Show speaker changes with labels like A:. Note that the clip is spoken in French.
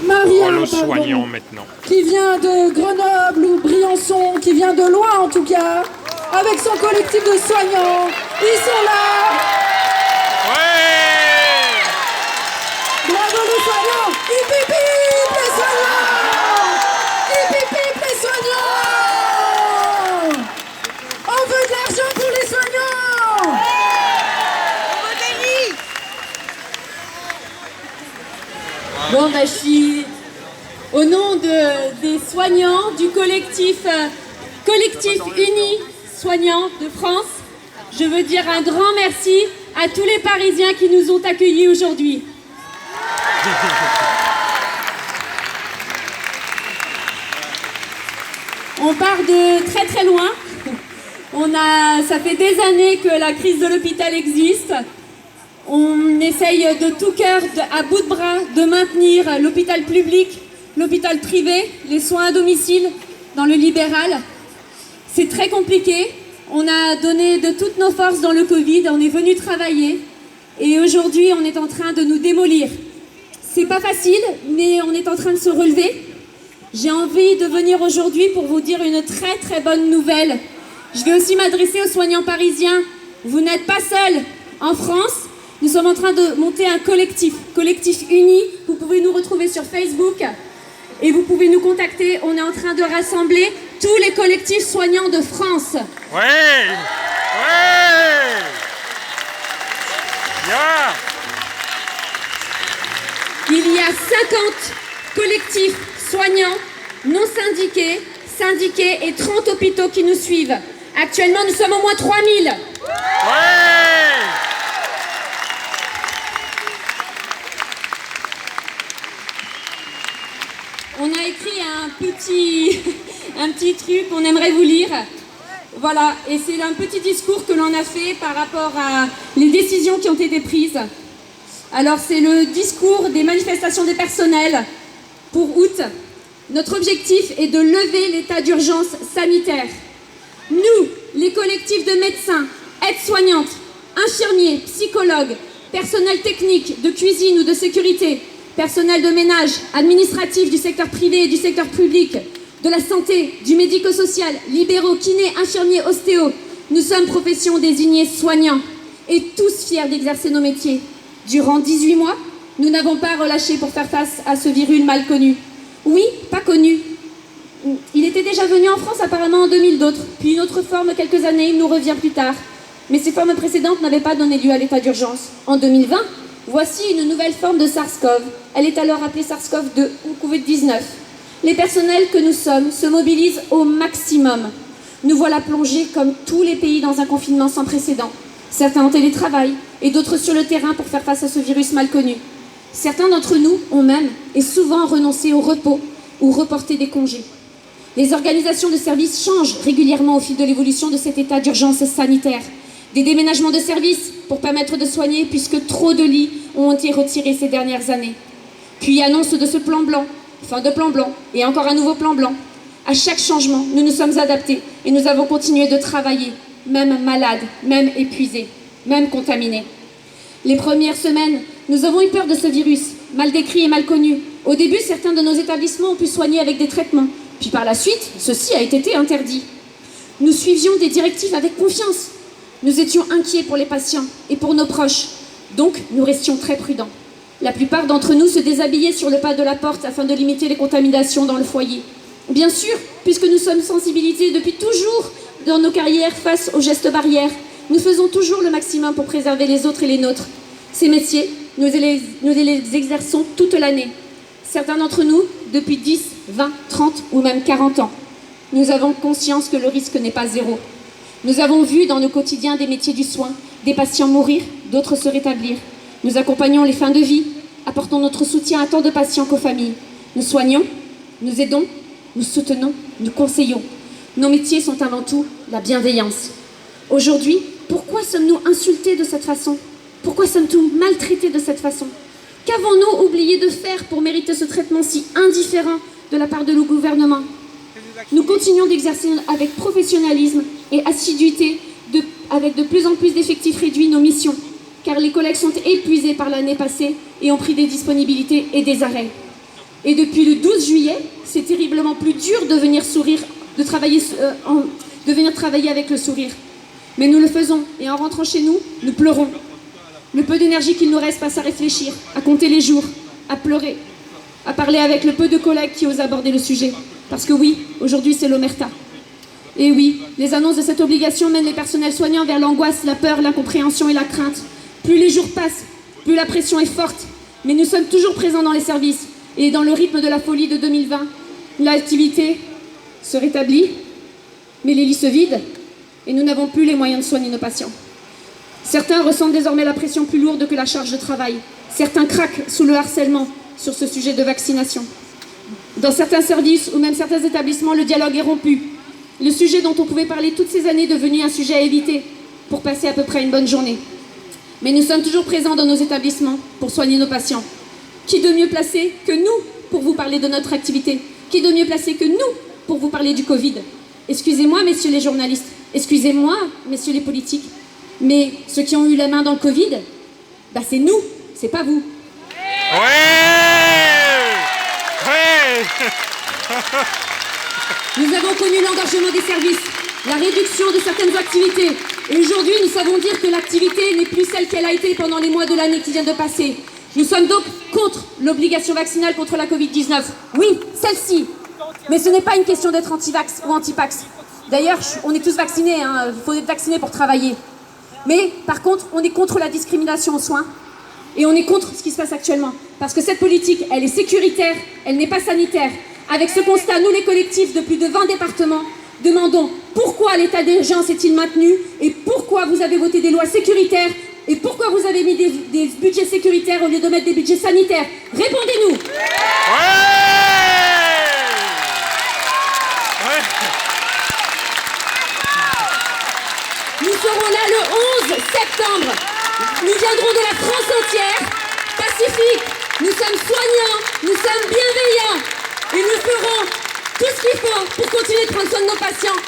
A: Maria,
B: aux soignants maintenant.
A: Qui vient de Grenoble ou Briançon, qui vient de loin en tout cas, avec son collectif de soignants. Ils sont là.
B: Ouais.
A: Bravo les soignants. Hip hip hip les soignants. Hip hip hip les soignants. On veut de l'argent pour les soignants.
C: Bon, bah, je suis au nom des soignants du collectif Uni Soignants de France. Je veux dire un grand merci à tous les Parisiens qui nous ont accueillis aujourd'hui. On part de très très loin. Ça fait des années que la crise de l'hôpital existe. On essaye de tout cœur, à bout de bras, de maintenir l'hôpital public, l'hôpital privé, les soins à domicile, dans le libéral. C'est très compliqué. On a donné de toutes nos forces dans le Covid, on est venu travailler. Et aujourd'hui, on est en train de nous démolir. C'est pas facile, mais on est en train de se relever. J'ai envie de venir aujourd'hui pour vous dire une très très bonne nouvelle. Je vais aussi m'adresser aux soignants parisiens. Vous n'êtes pas seuls. En France, nous sommes en train de monter un collectif uni. Vous pouvez nous retrouver sur Facebook et vous pouvez nous contacter. On est en train de rassembler tous les collectifs soignants de France.
B: Ouais. Yeah.
C: Il y a 50 collectifs soignants non syndiqués, syndiqués et 30 hôpitaux qui nous suivent. Actuellement, nous sommes au moins 3000.
B: Ouais.
C: On a écrit un petit truc qu'on aimerait vous lire. Voilà, et c'est un petit discours que l'on a fait par rapport à les décisions qui ont été prises. Alors, c'est le discours des manifestations des personnels pour août. Notre objectif est de lever l'état d'urgence sanitaire. Nous, les collectifs de médecins, aides-soignantes, infirmiers, psychologues, personnel technique, de cuisine ou de sécurité, personnel de ménage, administratif du secteur privé et du secteur public, de la santé, du médico-social, libéraux, kinés, infirmiers, ostéos. Nous sommes professions désignées soignants et tous fiers d'exercer nos métiers. Durant 18 mois, nous n'avons pas relâché pour faire face à ce virus mal connu. Oui, pas connu. Il était déjà venu en France apparemment en 2000 d'autres, puis une autre forme quelques années, il nous revient plus tard. Mais ces formes précédentes n'avaient pas donné lieu à l'état d'urgence. En 2020, voici une nouvelle forme de SARS-CoV. Elle est alors appelée SARS-CoV-2 ou Covid-19. Les personnels que nous sommes se mobilisent au maximum. Nous voilà plongés comme tous les pays dans un confinement sans précédent. Certains en télétravail et d'autres sur le terrain pour faire face à ce virus mal connu. Certains d'entre nous ont même et souvent renoncé au repos ou reporté des congés. Les organisations de services changent régulièrement au fil de l'évolution de cet état d'urgence sanitaire. Des déménagements de services pour permettre de soigner puisque trop de lits ont été retirés ces dernières années. Puis annonce de ce plan blanc, fin de plan blanc et encore un nouveau plan blanc. À chaque changement, nous nous sommes adaptés et nous avons continué de travailler, même malades, même épuisés, même contaminés. Les premières semaines, nous avons eu peur de ce virus, mal décrit et mal connu. Au début, certains de nos établissements ont pu soigner avec des traitements. Puis par la suite, ceci a été interdit. Nous suivions des directives avec confiance. Nous étions inquiets pour les patients et pour nos proches. Donc, nous restions très prudents. La plupart d'entre nous se déshabillaient sur le pas de la porte afin de limiter les contaminations dans le foyer. Bien sûr, puisque nous sommes sensibilisés depuis toujours dans nos carrières face aux gestes barrières, nous faisons toujours le maximum pour préserver les autres et les nôtres. Ces métiers, nous les exerçons toute l'année. Certains d'entre nous, depuis 10, 20, 30 ou même 40 ans. Nous avons conscience que le risque n'est pas zéro. Nous avons vu dans nos quotidiens des métiers du soin, des patients mourir, d'autres se rétablir. Nous accompagnons les fins de vie, apportons notre soutien à tant de patients qu'aux familles. Nous soignons, nous aidons, nous soutenons, nous conseillons. Nos métiers sont avant tout la bienveillance. Aujourd'hui, pourquoi sommes-nous insultés de cette façon? Pourquoi sommes-nous maltraités de cette façon? Qu'avons-nous oublié de faire pour mériter ce traitement si indifférent de la part de nos gouvernements? Nous continuons d'exercer avec professionnalisme et assiduité, avec de plus en plus d'effectifs réduits, nos missions, car les collègues sont épuisés par l'année passée et ont pris des disponibilités et des arrêts. Et depuis le 12 juillet, c'est terriblement plus dur de venir de venir travailler avec le sourire. Mais nous le faisons, et en rentrant chez nous, nous pleurons. Le peu d'énergie qu'il nous reste passe à réfléchir, à compter les jours, à pleurer, à parler avec le peu de collègues qui osent aborder le sujet. Parce que oui, aujourd'hui c'est l'omerta. Et oui, les annonces de cette obligation mènent les personnels soignants vers l'angoisse, la peur, l'incompréhension et la crainte. Plus les jours passent, plus la pression est forte. Mais nous sommes toujours présents dans les services. Et dans le rythme de la folie de 2020, l'activité se rétablit, mais les lits se vident et nous n'avons plus les moyens de soigner nos patients. Certains ressentent désormais la pression plus lourde que la charge de travail. Certains craquent sous le harcèlement sur ce sujet de vaccination. Dans certains services ou même certains établissements, le dialogue est rompu. Le sujet dont on pouvait parler toutes ces années est devenu un sujet à éviter pour passer à peu près une bonne journée. Mais nous sommes toujours présents dans nos établissements pour soigner nos patients. Qui de mieux placé que nous pour vous parler de notre activité? Qui de mieux placé que nous pour vous parler du Covid? Excusez-moi, messieurs les journalistes, excusez-moi, messieurs les politiques, mais ceux qui ont eu la main dans le Covid, bah c'est nous, c'est pas vous.
B: Ouais.
C: Nous avons connu l'engorgement des services, la réduction de certaines activités. Et aujourd'hui, nous savons dire que l'activité n'est plus celle qu'elle a été pendant les mois de l'année qui vient de passer. Nous sommes donc contre l'obligation vaccinale contre la Covid-19. Oui, celle-ci. Mais ce n'est pas une question d'être anti-vax ou anti-pax. D'ailleurs, on est tous vaccinés, il faut être vacciné pour travailler. Mais par contre, on est contre la discrimination aux soins. Et on est contre ce qui se passe actuellement. Parce que cette politique, elle est sécuritaire, elle n'est pas sanitaire. Avec ce constat, nous les collectifs de plus de 20 départements, demandons pourquoi l'état d'urgence est-il maintenu et pourquoi vous avez voté des lois sécuritaires et pourquoi vous avez mis des budgets sécuritaires au lieu de mettre des budgets sanitaires. Répondez-nous. Nous serons là le 11 septembre. Nous viendrons de la France entière, pacifique. Nous sommes soignants, nous sommes bienveillants. Et nous ferons tout ce qu'il faut pour continuer de prendre soin de nos patients.